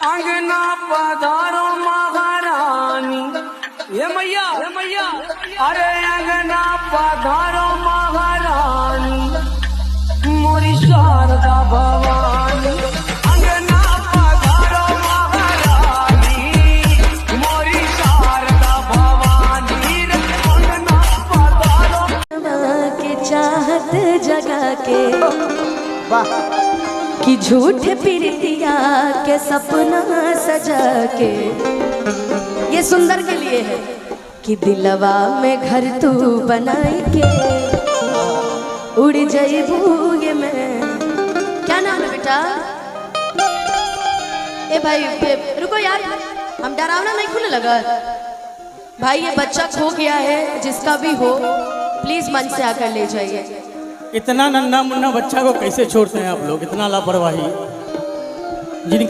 अंगना पधारो महारानी, ये मैया अरे अंगना पधारो महारानी, मोरी शारदा भवानी। अंगना पधारो महारानी, मोरी शारदा भवानी। अंगना पधारो के चाहत जगा के कि झूठ प्रीतिया के सपना सजा के, ये सुंदर के लिए है कि दिलवा में घर तू बनाई के उड़ जाइबू ये मैं। क्या नाम है बेटा? ए भाई रुको यार, हम डरावना नहीं खुले लगा भाई। ये बच्चा खो गया है, जिसका भी हो प्लीज मंच से आकर ले जाइए। इतना नन्हा मुन्ना बच्चा को कैसे छोड़ते हैं आप लोग, इतना लापरवाही जिनके